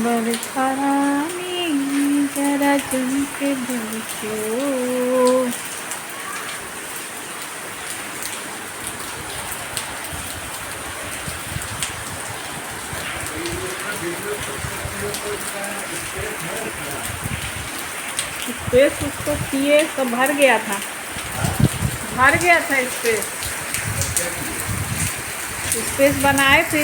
बरखा रानी जरा जम के बरसो। स्पेस उसको किए तो भर गया था स्पेस बनाए थे।